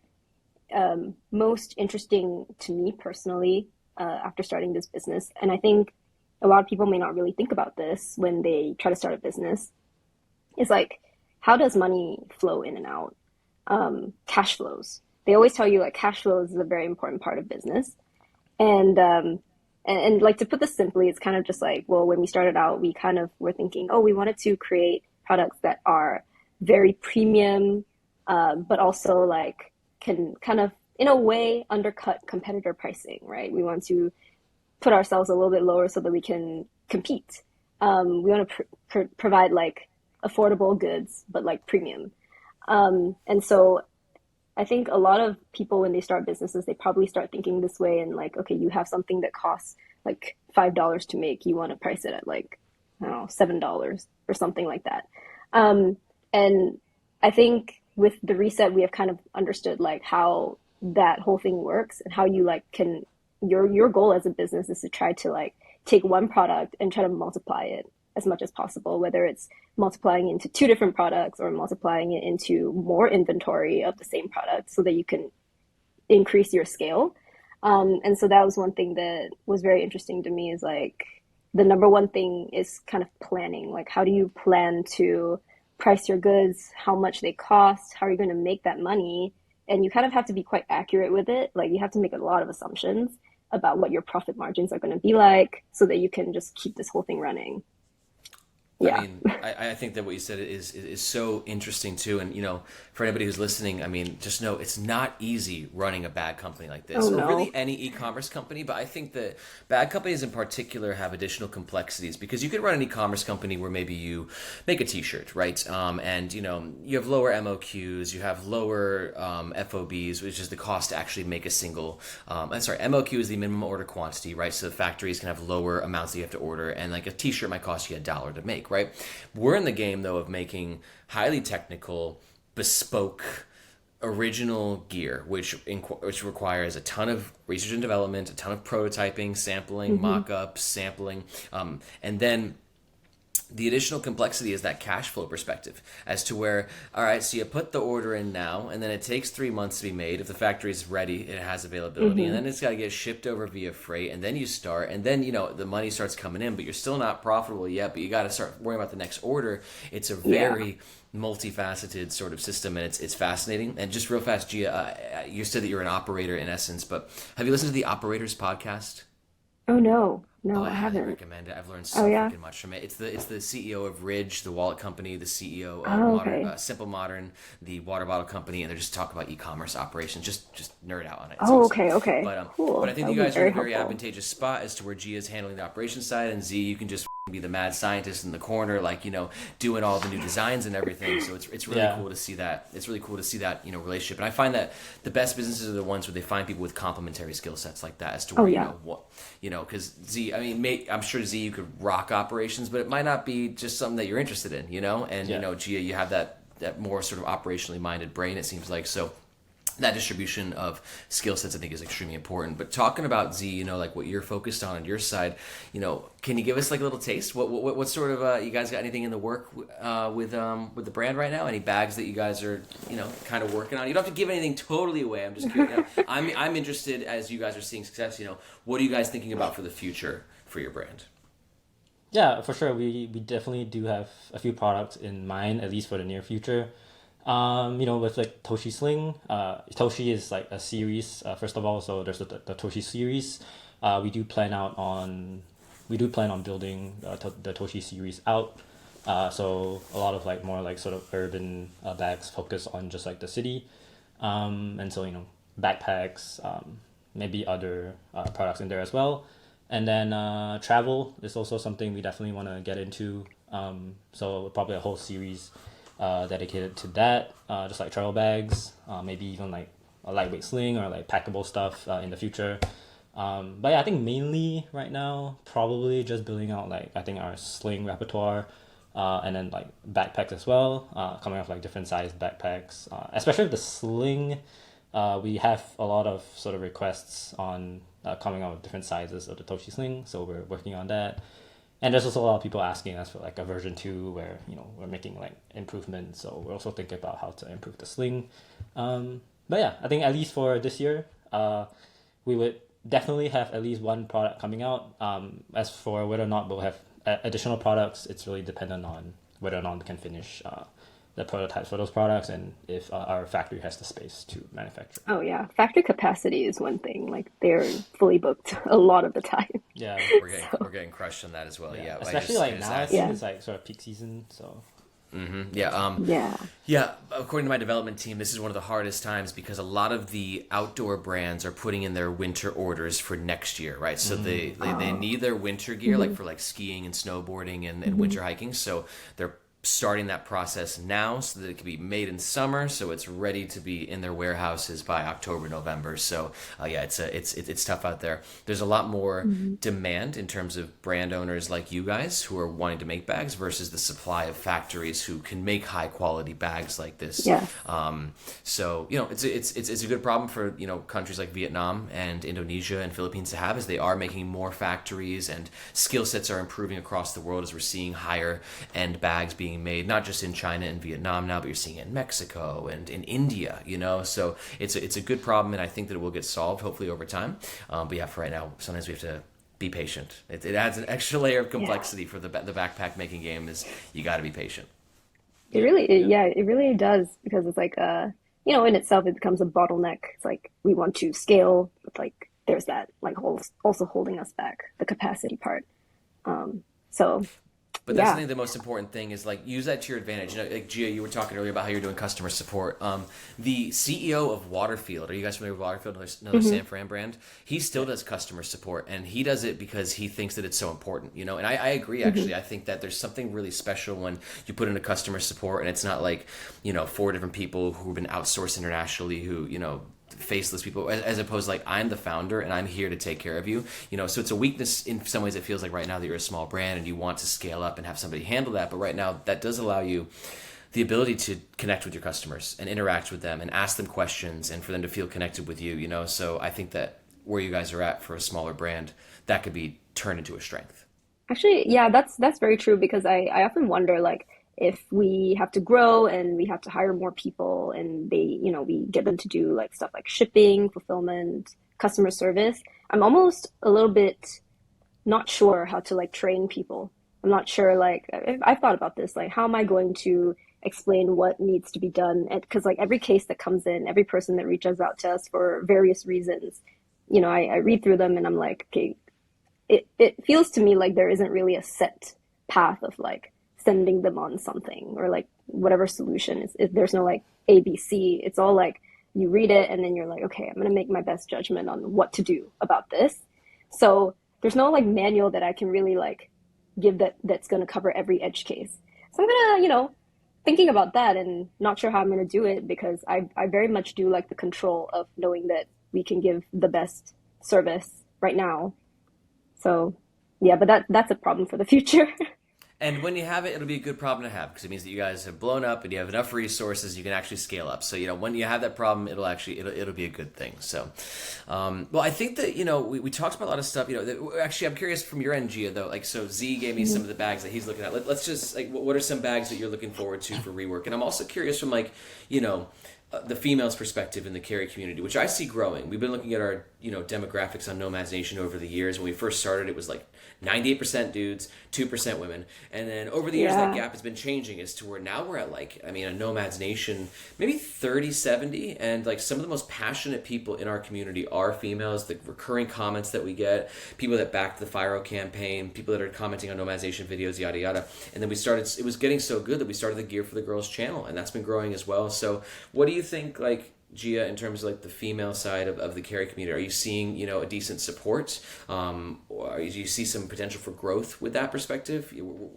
most interesting to me personally after starting this business, and I think a lot of people may not really think about this when they try to start a business, is like how does money flow in and out? Cash flows. They always tell you like cash flows is a very important part of business, and like to put this simply, it's kind of just like, well, when we started out, we kind of were thinking, oh, we wanted to create products that are very premium, but also like can kind of in a way undercut competitor pricing, right? We want to put ourselves a little bit lower so that we can compete. We want to provide like affordable goods, but like premium. And so I think a lot of people, when they start businesses, they probably start thinking this way and like, okay, you have something that costs like $5 to make, you want to price it at like, I don't know, $7 or something like that. And I think with the reset, we have kind of understood like how that whole thing works and how you like can your goal as a business is to try to like take one product and try to multiply it as much as possible, whether it's multiplying into two different products or multiplying it into more inventory of the same product so that you can increase your scale. And so that was one thing that was very interesting to me, is like the number one thing is kind of planning. Like, how do you plan to price your goods, how much they cost, how are you going to make that money, and you kind of have to be quite accurate with it. Like you have to make a lot of assumptions about what your profit margins are going to be like so that you can just keep this whole thing running. I Yeah. mean, I think that what you said is so interesting too. And, for anybody who's listening, I mean, just know it's not easy running a bag company like this, Oh or no. really any e-commerce company. But I think that bag companies in particular have additional complexities because you could run an e-commerce company where maybe you make a t-shirt, right? And, you have lower MOQs, you have lower FOBs, which is the cost to actually make a single, MOQ is the minimum order quantity, right? So the factories can have lower amounts that you have to order. And like a t-shirt might cost you $1 to make, right? We're in the game though of making highly technical, bespoke, original gear, which requires a ton of research and development, a ton of prototyping, sampling, mock-ups, sampling, and then the additional complexity is that cash flow perspective as to where, all right, so you put the order in now, and then it takes 3 months to be made. If the factory is ready, it has availability, and then it's got to get shipped over via freight, and then you start, and then, the money starts coming in, but you're still not profitable yet, but you got to start worrying about the next order. It's a very multifaceted sort of system, and it's fascinating. And just real fast, Gia, you said that you're an operator in essence, but have you listened to the Operators podcast? Oh no. No, Oh, I I highly haven't. recommend it. I've learned Oh so yeah. freaking much from it. It's the CEO of Ridge, the wallet company, the CEO of Oh, Modern okay. Simple Modern, the water bottle company, and they're just talking about e-commerce operations. Just nerd out on it. It's Oh, awesome. okay, okay. But Cool. I think That you would be guys are in very a very helpful. advantageous spot as to where Gia's handling the operations side, and Z, you can just be the mad scientist in the corner, like doing all the new designs and everything. So it's really Yeah. cool to see that. It's really cool to see that relationship. And I find that the best businesses are the ones where they find people with complementary skill sets like that, as to Oh where yeah. because Z, I mean, I'm sure Z, you could rock operations, but it might not be just something that you're interested in, and Yeah. Gia, you have that more sort of operationally minded brain, it seems like. So that distribution of skill sets, I think, is extremely important. But talking about Z, like what you're focused on your side, can you give us like a little taste? What sort of you guys got anything in the work with the brand right now? Any bags that you guys are kind of working on? You don't have to give anything totally away. I'm just curious. I'm interested as you guys are seeing success. What are you guys thinking about for the future for your brand? Yeah, for sure. We definitely do have a few products in mind, at least for the near future. With like Toshi Sling, Toshi is like a series, first of all, so there's the Toshi series. We do plan on building the Toshi series out. So a lot of like more like sort of urban bags focus on just like the city. And so, backpacks, maybe other products in there as well. And then travel is also something we definitely want to get into. So probably a whole series dedicated to that, just like travel bags, maybe even like a lightweight sling or like packable stuff in the future. But yeah, I think mainly right now, probably just building out like I think our sling repertoire, and then like backpacks as well, coming up like different size backpacks, especially with the sling. We have a lot of sort of requests on coming out with different sizes of the Toshi Sling, so we're working on that. And there's also a lot of people asking us for like a version 2 where, we're making like improvements. So we're also thinking about how to improve the sling. But yeah, I think at least for this year, we would definitely have at least one product coming out. As for whether or not we'll have additional products, it's really dependent on whether or not we can finish the prototypes for those products and if our factory has the space to manufacture. Oh yeah. Factory capacity is one thing. Like they're fully booked a lot of the time. Yeah. We're getting crushed on that as well. Yeah, Especially like now, I asking. think Yeah. it's like sort of peak season. So Yeah. Yeah. Yeah, according to my development team, this is one of the hardest times because a lot of the outdoor brands are putting in their winter orders for next year, right? So they need their winter gear, like for like skiing and snowboarding and winter hiking. So they're starting that process now so that it can be made in summer, so it's ready to be in their warehouses by October, November. So yeah, it's tough out there. There's a lot more demand in terms of brand owners like you guys who are wanting to make bags versus the supply of factories who can make high quality bags like this. Yeah. So it's a good problem for countries like Vietnam and Indonesia and Philippines to have, as they are making more factories and skill sets are improving across the world, as we're seeing higher end bags being made, not just in China and Vietnam now, but you're seeing it in Mexico and in India, so it's a good problem, and I think that it will get solved hopefully over time. But yeah, for right now, sometimes we have to be patient. It adds an extra layer of complexity for the backpack making game, is you got to be patient. It really does, because it's like in itself, it becomes a bottleneck. It's like we want to scale, but like there's that like also holding us back, the capacity part. So But that's, I yeah. think, the most important thing is like use that to your advantage. Like Gia, you were talking earlier about how you're doing customer support. The CEO of Waterfield, are you guys familiar with Waterfield? Another Hmm. San Fran brand. He still does customer support, and he does it because he thinks that it's so important. And I agree. Hmm. Actually, I think that there's something really special when you put into customer support, and it's not like four different people who've been outsourced internationally who faceless people, as opposed to like I'm the founder and I'm here to take care of you. So it's a weakness in some ways. It feels like right now that you're a small brand and you want to scale up and have somebody handle that, but right now that does allow you the ability to connect with your customers and interact with them and ask them questions and for them to feel connected with you. So I think that where you guys are at for a smaller brand, that could be turned into a strength. Actually, yeah, that's very true because I often wonder like if we have to grow and we have to hire more people and we get them to do like stuff like shipping, fulfillment, customer service. I'm almost a little bit not sure how to like train people. I'm not sure like I've thought about this, like how am I going to explain what needs to be done? Because like every case that comes in, every person that reaches out to us for various reasons, I read through them and I'm like, okay, it feels to me like there isn't really a set path of like sending them on something or like whatever solution is. There's no like ABC. It's all like you read it and then you're like, okay, I'm gonna make my best judgment on what to do about this. So there's no like manual that I can really like give that's gonna cover every edge case. So I'm gonna, thinking about that and not sure how I'm gonna do it because I very much do like the control of knowing that we can give the best service right now. So yeah, but that's a problem for the future. And when you have it, it'll be a good problem to have because it means that you guys have blown up and you have enough resources you can actually scale up. So when you have that problem, it'll be a good thing. So, well, I think that we talked about a lot of stuff. Actually, I'm curious from your end, Gia, though. Like, so Z gave me some of the bags that he's looking at. Let's just like, what are some bags that you're looking forward to for Rework? And I'm also curious from like the females' perspective in the carry community, which I see growing. We've been looking at our demographics on Nomads Nation over the years. When we first started, it was like 98% dudes, 2% women, and then over the years that Yeah. gap has been changing as to where now we're at like a Nomads Nation maybe 30-70, and like some of the most passionate people in our community are females. The recurring comments that we get, people that backed the FIRO campaign, people that are commenting on Nomads Nation videos, yada yada. And then it was getting so good that we started the Gear for the Girls channel, and that's been growing as well. So what do you think, like Gia, in terms of like the female side of the carry community? Are you seeing a decent support? Or do you see some potential for growth with that perspective?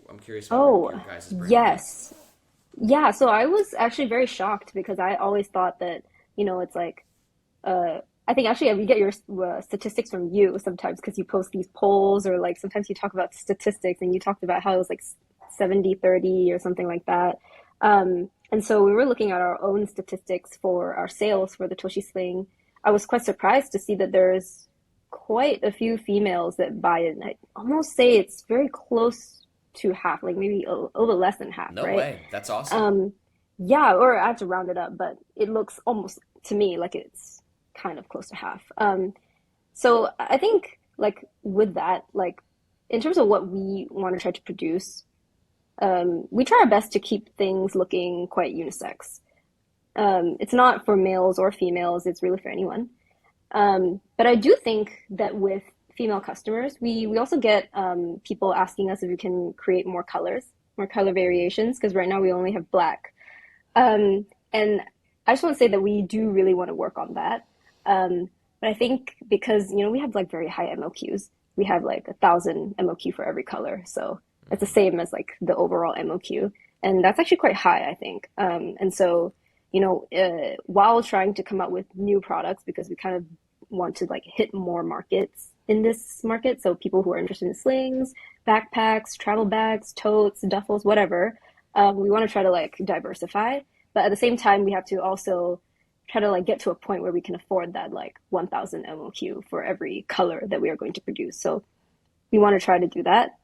I'm curious from Oh, your guys' brand. yes. Yeah, so I was actually very shocked because I always thought that, it's like I think actually we get your statistics from you sometimes because you post these polls or like sometimes you talk about statistics and you talked about how it was like 70-30 or something like that. And so we were looking at our own statistics for our sales for the Toshi Sling. I was quite surprised to see that there's quite a few females that buy it. And I almost say it's very close to half, like maybe a little less than half, No right? way. That's awesome. Yeah, or I have to round it up, but it looks almost to me like it's kind of close to half. So I think like with that, like in terms of what we want to try to produce, we try our best to keep things looking quite unisex. It's not for males or females, it's really for anyone. But I do think that with female customers, we also get people asking us if we can create more colors, more color variations, because right now we only have black. And I just want to say that we do really want to work on that. But I think because, we have like very high MOQs, we have like 1,000 MOQ for every color. So it's the same as like the overall MOQ. And that's actually quite high, I think. And so, while trying to come up with new products, because we kind of want to like hit more markets in this market. So people who are interested in slings, backpacks, travel bags, totes, duffels, whatever. We want to try to like diversify, but at the same time, we have to also try to like get to a point where we can afford that like 1,000 MOQ for every color that we are going to produce. So we want to try to do that,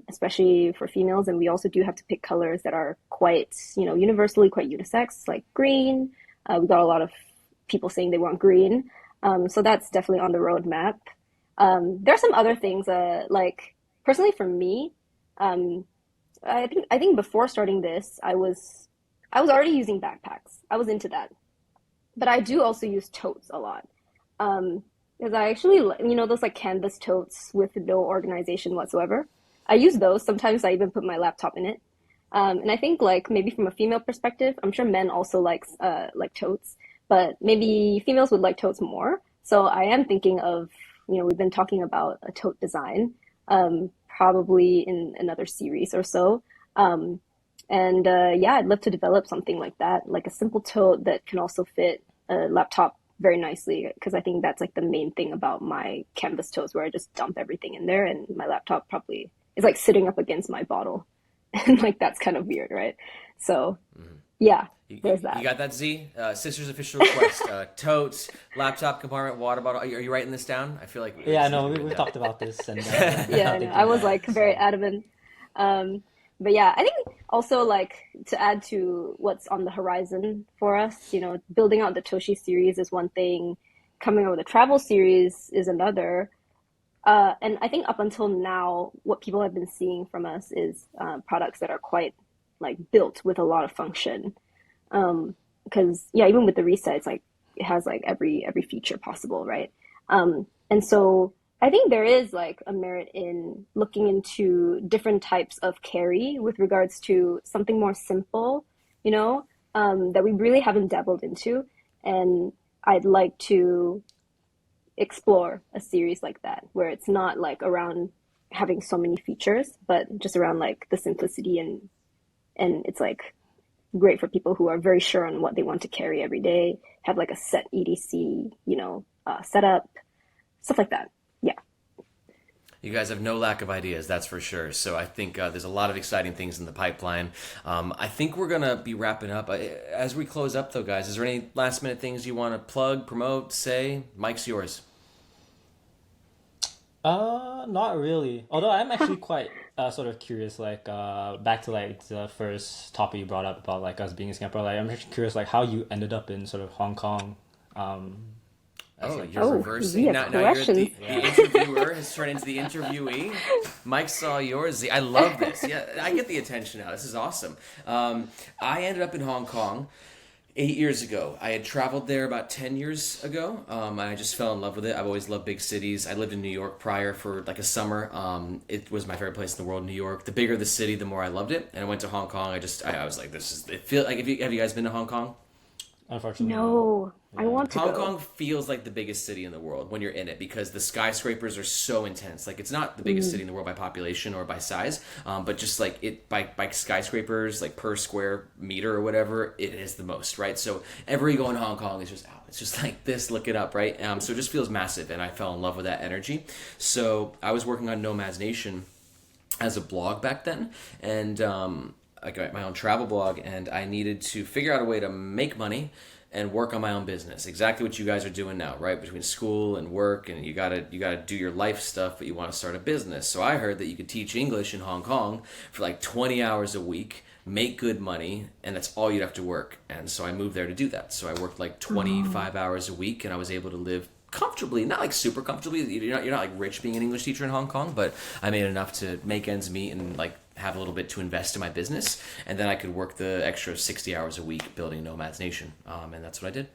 especially for females. And we also do have to pick colors that are quite, universally quite unisex, like green. We got a lot of people saying they want green. So that's definitely on the roadmap. There are some other things, like personally for me, I think before starting this, I was already using backpacks. I was into that. But I do also use totes a lot. Because I actually, those like canvas totes with no organization whatsoever. I use those. Sometimes I even put my laptop in it. And I think like maybe from a female perspective, I'm sure men also like totes, but maybe females would like totes more. So I am thinking of, we've been talking about a tote design, probably in another series or so. And yeah, I'd love to develop something like that, like a simple tote that can also fit a laptop very nicely, because I think that's like the main thing about my canvas totes, where I just dump everything in there, and my laptop probably is like sitting up against my bottle, and like that's kind of weird, right? So yeah, there's You that. got that, Z? Sister's official request: totes, laptop compartment, water bottle. Are you writing this down? I feel like Yeah, it's no, written we down. talked about this, and Yeah, I know. thinking I was that. like very So adamant. Um, but yeah, I think also like to add to what's on the horizon for us, building out the Toshi series is one thing, coming up with a travel series is another. And I think up until now, what people have been seeing from us is products that are quite like built with a lot of function. Because yeah, even with the reset, it's like it has like every feature possible, right? And so I think there is like a merit in looking into different types of carry with regards to something more simple, that we really haven't dabbled into. And I'd like to explore a series like that where it's not like around having so many features, but just around like the simplicity, and it's like great for people who are very sure on what they want to carry every day, have like a set EDC, setup, stuff like that. Yeah. You guys have no lack of ideas, that's for sure. So I think there's a lot of exciting things in the pipeline. I think we're going to be wrapping up. As we close up, though, guys, is there any last minute things you want to plug, promote, say? Mike's yours. Not really. Although I'm actually quite sort of curious, like back to like the first topic you brought up about like us being in Singapore. Like I'm actually curious, like how you ended up in sort of Hong Kong. Um, as Oh, like you're Oh, reversing. Zia Now you're questions. the interviewer has turned into the interviewee. Mike saw yours. I love this. Yeah, I get the attention now. This is awesome. I ended up in Hong Kong 8 years ago. I had traveled there about 10 years ago. And I just fell in love with it. I've always loved big cities. I lived in New York prior for like a summer. It was my favorite place in the world, New York. The bigger the city, the more I loved it. And I went to Hong Kong. I was like, this is, it feel like, have you guys been to Hong Kong? unfortunately, no. No, I Yeah. want to Hong go. Kong feels like the biggest city in the world when you're in it because the skyscrapers are so intense. Like it's not the biggest city in the world by population or by size, but just like it by skyscrapers, like per square meter or whatever, it is the most, right? So every go in Hong Kong is just it's just like this. Look it up, right? So it just feels massive, and I fell in love with that energy. So I was working on Nomads Nation as a blog back then, and I got my own travel blog, and I needed to figure out a way to make money and work on my own business. Exactly what you guys are doing now, right? Between school and work, and you gotta do your life stuff, but you want to start a business. So I heard that you could teach English in Hong Kong for like 20 hours a week, make good money, and that's all you'd have to work. And so I moved there to do that. So I worked like Oh, 25 hours a week, and I was able to live comfortably, not like super comfortably. You're not like rich being an English teacher in Hong Kong, but I made enough to make ends meet and like have a little bit to invest in my business, and then I could work the extra 60 hours a week building Nomads Nation, and that's what I did.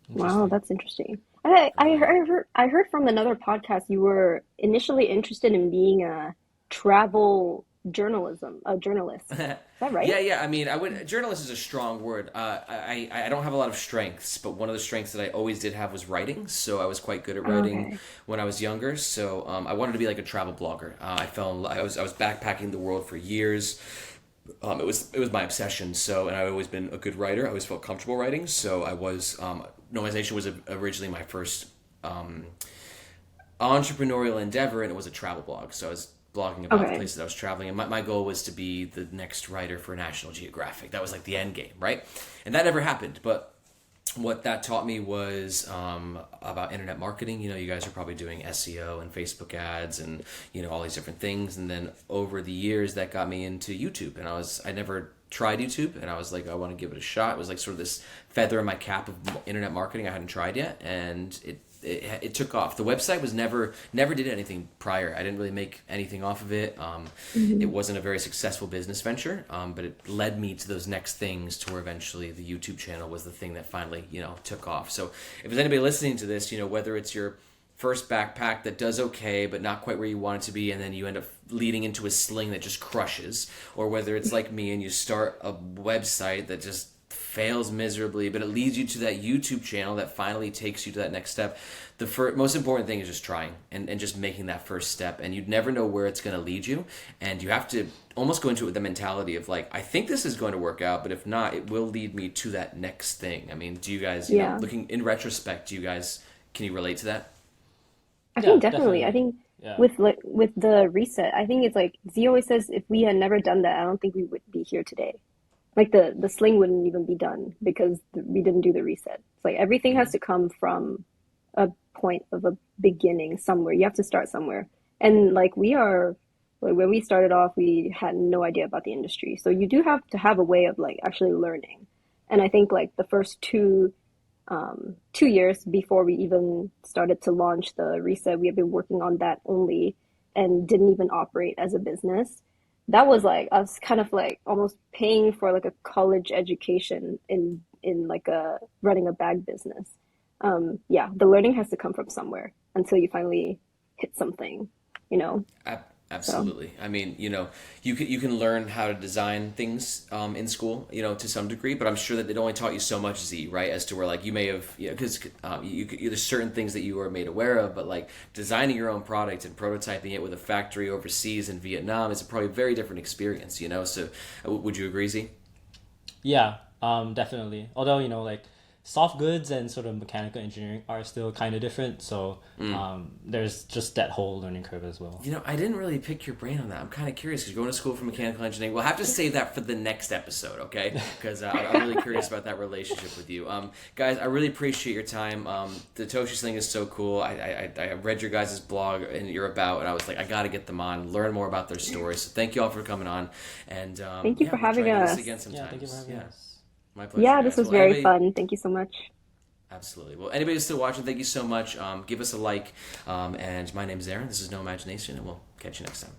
wow, Interesting. that's interesting. I heard from another podcast you were initially interested in being a travel a journalist. Is that right? Yeah, yeah. I mean, I would. Journalist is a strong word. I don't have a lot of strengths, but one of the strengths that I always did have was writing. So I was quite good at writing Okay. when I was younger. So I wanted to be like a travel blogger. I was backpacking the world for years. It was my obsession. So, and I've always been a good writer. I always felt comfortable writing. So I was. Nomadization was originally my first entrepreneurial endeavor, and it was a travel blog. So I was blogging about the Okay. places I was traveling, and my goal was to be the next writer for National Geographic. That was like the end game, right? And that never happened. But what that taught me was about internet marketing. You guys are probably doing SEO and Facebook ads and all these different things. And then over the years, that got me into YouTube. And I never tried YouTube, and I was like, I want to give it a shot. It was like sort of this feather in my cap of internet marketing I hadn't tried yet, and it took off. The website was never did anything prior. I didn't really make anything off of it. It wasn't a very successful business venture, but it led me to those next things to where eventually the YouTube channel was the thing that finally, took off. So if there's anybody listening to this, whether it's your first backpack that does okay but not quite where you want it to be, and then you end up leading into a sling that just crushes, or whether it's like me and you start a website that just fails miserably but it leads you to that YouTube channel that finally takes you to that next step, the most important thing is just trying and just making that first step. And you'd never know where it's going to lead you, and you have to almost go into it with the mentality of like, I think this is going to work out, but if not, it will lead me to that next thing. I mean, do you guys, looking in retrospect, can you relate to that? I think definitely. I think Yeah. with the reset, I think it's like Z always says, if we had never done that, I don't think we would be here today. Like the sling wouldn't even be done because we didn't do the reset. It's like everything has to come from a point of a beginning somewhere. You have to start somewhere. And like when we started off, we had no idea about the industry. So you do have to have a way of like actually learning. And I think like the first 2 years before we even started to launch the reset, we had been working on that only and didn't even operate as a business. That was like us kind of like almost paying for like a college education in like a running a bag business. The learning has to come from somewhere until you finally hit something, you know. Absolutely. I mean, you can learn how to design things in school, to some degree, but I'm sure that it only taught you so much, Z, right? As to where like you may have, because there's certain things that you were made aware of, but like designing your own product and prototyping it with a factory overseas in Vietnam is probably a very different experience, So would you agree, Z? Yeah, definitely. Although, like soft goods and sort of mechanical engineering are still kind of different. So there's just that whole learning curve as well. I didn't really pick your brain on that. I'm kind of curious because you're going to school for mechanical engineering. We'll have to save that for the next episode, okay? Because I'm really curious about that relationship with you. Guys, I really appreciate your time. The Toshi Sling is so cool. I read your guys' blog and you're about, and I was like, I got to get them on, learn more about their stories. So thank you all for coming on. And thank you for having us. Again sometimes. Yeah, thank you for having us. My pleasure. Yeah, this was very fun. Thank you so much. Absolutely. Well, anybody who's still watching, thank you so much. Give us a like. And my name's Aaron. This is No Imagination, and we'll catch you next time.